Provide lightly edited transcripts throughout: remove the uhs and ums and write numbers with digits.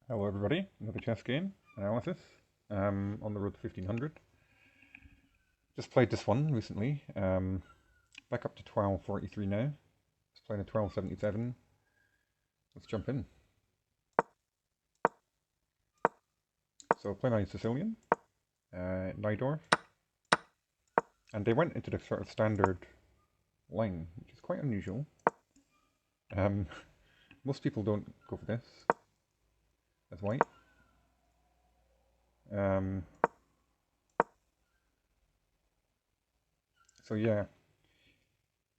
Hello everybody, another chess game analysis on the road to 1500. Just played this one recently, back up to 1243 now. Just playing a 1277. Let's jump in. So play my Sicilian, Najdorf, and they went into the sort of standard line, which is quite unusual. Most people don't go for this as white. So yeah,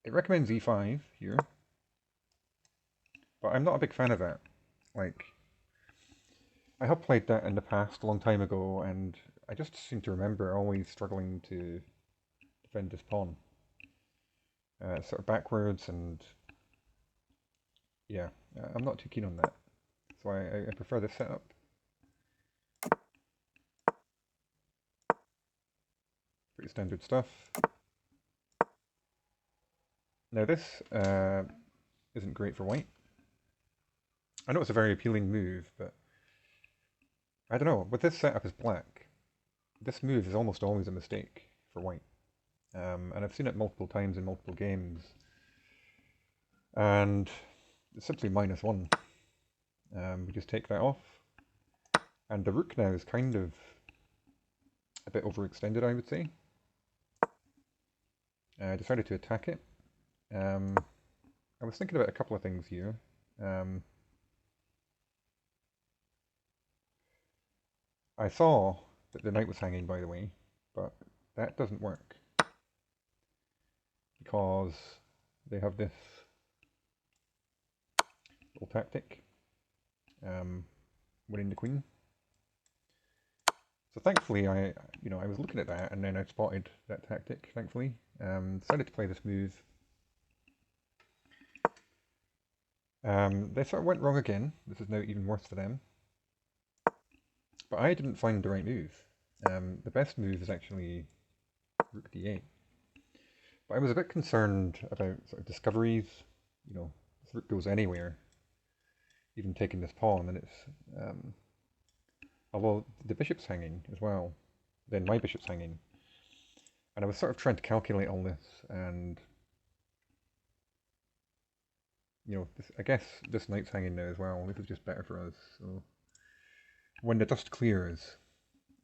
it recommends e5 here, but I'm not a big fan of that. Like, I have played that in the past a long time ago, and I just seem to remember always struggling to defend this pawn. Sort of backwards, and yeah, I'm not too keen on that. So I prefer this setup. Pretty standard stuff. Now this isn't great for white. I know it's a very appealing move, but I don't know, with this setup as black, this move is almost always a mistake for white. And I've seen it multiple times in multiple games, and it's simply -1. We just take that off, and the rook now is kind of a bit overextended, I would say. I decided to attack it. I was thinking about a couple of things here. I saw that the knight was hanging, by the way, but that doesn't work because they have this little tactic, winning the queen. So thankfully, I was looking at that, and then I spotted that tactic. Thankfully, decided to play this move. They sort of went wrong again. This is now even worse for them. But I didn't find the right move. The best move is actually rook d8. But I was a bit concerned about sort of discoveries. You know, this rook goes anywhere, even taking this pawn, and it's although the bishop's hanging as well, then my bishop's hanging. And I was sort of trying to calculate all this, and I guess this knight's hanging now as well. This is just better for us. So when the dust clears,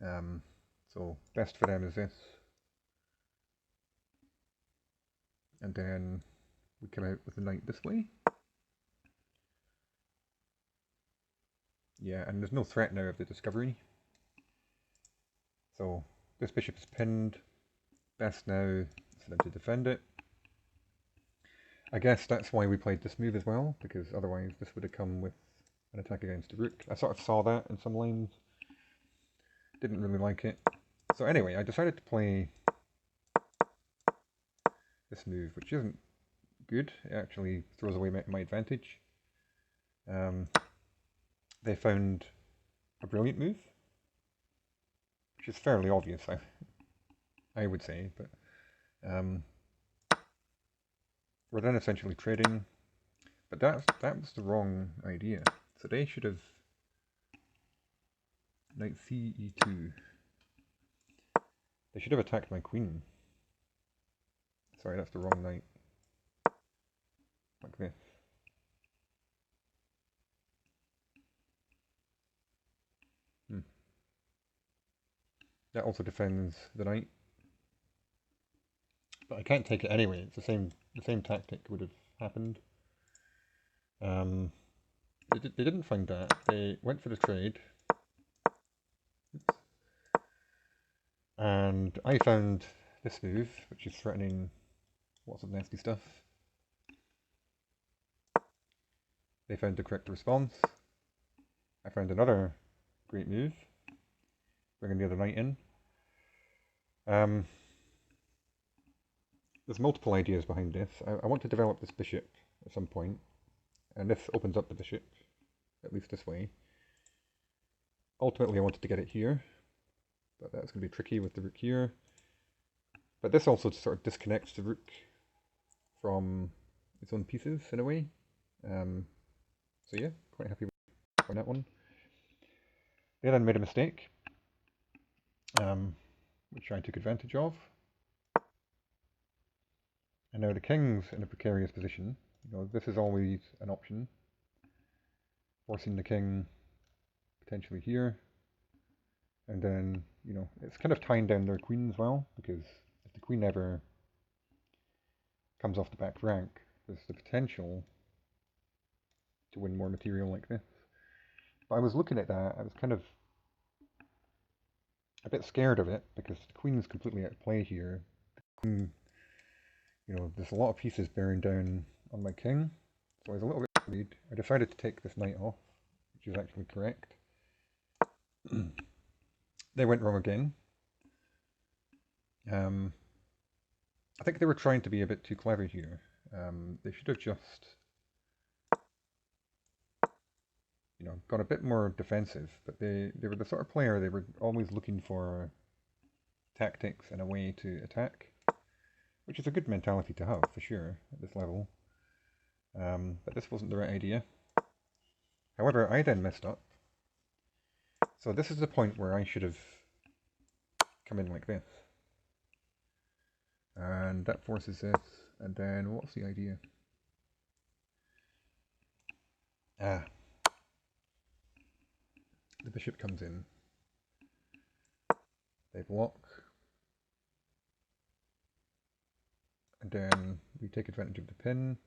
so best for them is this, and then we come out with the knight this way. Yeah, and there's no threat now of the discovery. So this bishop is pinned. Best now for them to defend it. I guess that's why we played this move as well, because otherwise this would have come with an attack against the rook. I sort of saw that in some lines. Didn't really like it. So anyway, I decided to play this move, which isn't good. It actually throws away my advantage. They found a brilliant move, which is fairly obvious, I would say, but we're then essentially trading. But that was the wrong idea. So they should have knight c e2. They should have attacked my queen. Sorry, that's the wrong knight. Like this. That also defends the knight. But I can't take it anyway. It's the same tactic would have happened. They didn't find that. They went for the trade. Oops. And I found this move, which is threatening lots of nasty stuff. They found the correct response. I found another great move, bringing the other knight in. There's multiple ideas behind this. I want to develop this bishop at some point, and this opens up the bishop, at least this way. Ultimately, I wanted to get it here, but that's going to be tricky with the rook here. But this also sort of disconnects the rook from its own pieces in a way. So yeah, quite happy with that one. They then made a mistake, which I took advantage of. And now the king's in a precarious position. This is always an option. Forcing the king potentially here. And then, it's kind of tying down their queen as well, because if the queen ever comes off the back rank, there's the potential to win more material like this. But I was looking at that, I was kind of a bit scared of it, because the queen is completely out of play here. The queen, there's a lot of pieces bearing down on my king, so I was a little bit worried. I decided to take this knight off, which is actually correct. They went wrong again. I think they were trying to be a bit too clever here. They should have just, got a bit more defensive, but they were the sort of player, they were always looking for tactics and a way to attack, which is a good mentality to have, for sure, at this level. But this wasn't the right idea. However, I then messed up. So this is the point where I should have come in like this. And that forces this, and then what's the idea? The bishop comes in. They block. And then we take advantage of the pin.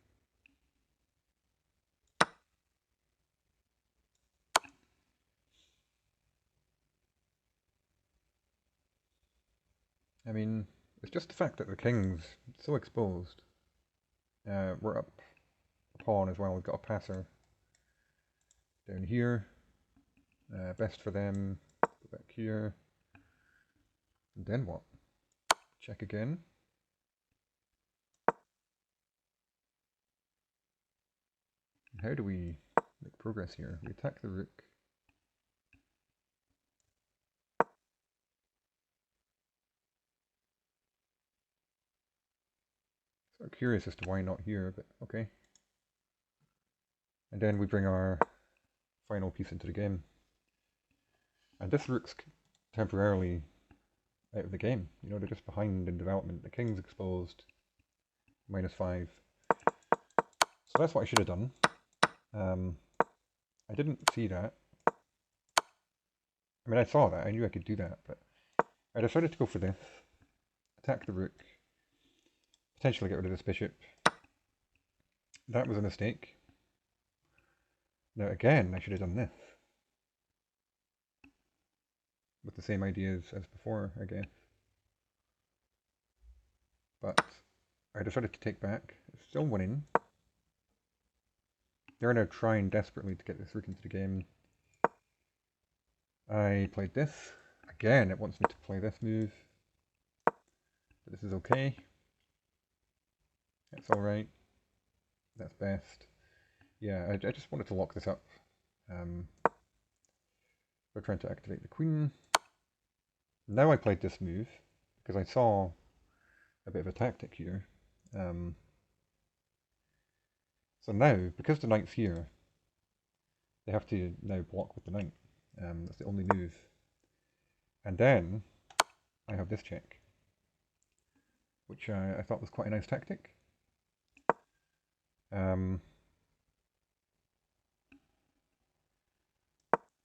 I mean, it's just the fact that the king's so exposed. We're up a pawn as well, we've got a passer down here. Best for them, go back here. And then what? Check again. And how do we make progress here? We attack the rook. Sort of curious as to why not here, but okay. And then we bring our final piece into the game. And this rook's temporarily out of the game. They're just behind in development. The king's exposed, -5. So that's what I should have done. I didn't see that. I mean, I saw that. I knew I could do that, but I decided to go for this. Attack the rook. Potentially get rid of this bishop. That was a mistake. Now again, I should have done this. With the same ideas as before, I guess. But I decided to take back. It's still winning. They're now trying desperately to get this rook into the game. I played this. Again, it wants me to play this move. But this is okay. That's alright. That's best. Yeah, I just wanted to lock this up. We're trying to activate the queen. Now I played this move because I saw a bit of a tactic here. So now, because the knight's here, they have to now block with the knight. That's the only move. And then I have this check, which I thought was quite a nice tactic.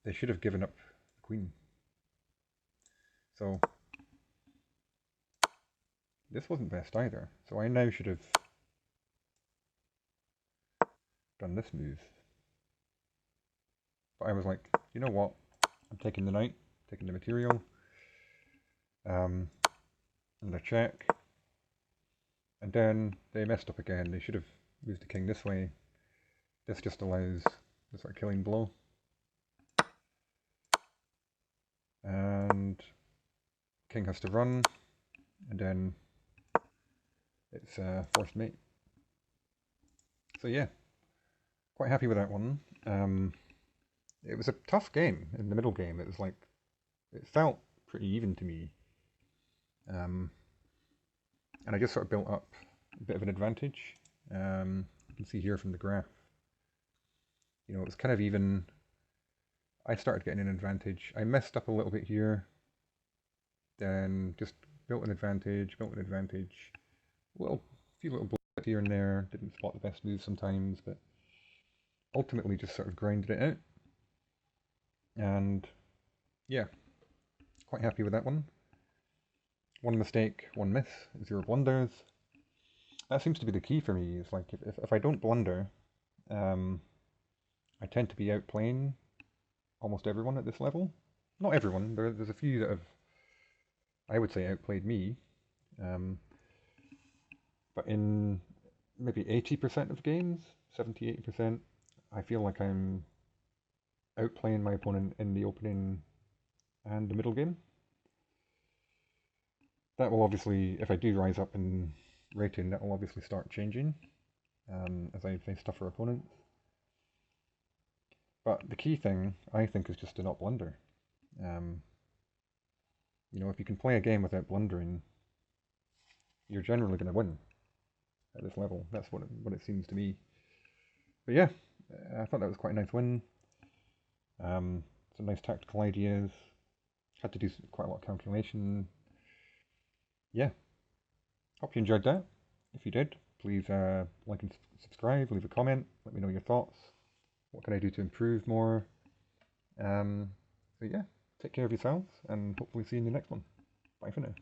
They should have given up the queen. So this wasn't best either. So I now should have done this move. But I was like, you know what? I'm taking the knight, taking the material. And I check. And then they messed up again. They should have moved the king this way. This just allows the sort of killing blow. And king has to run, and then it's forced mate. So yeah, quite happy with that one. It was a tough game in the middle game. It was like, it felt pretty even to me. And I just sort of built up a bit of an advantage. You can see here from the graph. It was kind of even. I started getting an advantage. I messed up a little bit here, then just built an advantage, few little bullets here and there, didn't spot the best move sometimes, but ultimately just sort of grinded it out. And yeah, quite happy with that one. One mistake, one miss, 0 blunders. That seems to be the key for me, is like if I don't blunder, I tend to be outplaying almost everyone at this level. Not everyone, there's a few that have, I would say, outplayed me. But in maybe 80% of games, 70-80%, I feel like I'm outplaying my opponent in the opening and the middle game. That will obviously, if I do rise up in rating, that will obviously start changing as I face tougher opponents. But the key thing, I think, is just to not blunder. You know, if you can play a game without blundering, you're generally going to win at this level. That's what it seems to me. But yeah, I thought that was quite a nice win. Some nice tactical ideas. Had to do quite a lot of calculation. Yeah, hope you enjoyed that. If you did, please like and subscribe, leave a comment, let me know your thoughts. What can I do to improve more? So yeah, take care of yourselves, and hopefully see you in the next one. Bye for now.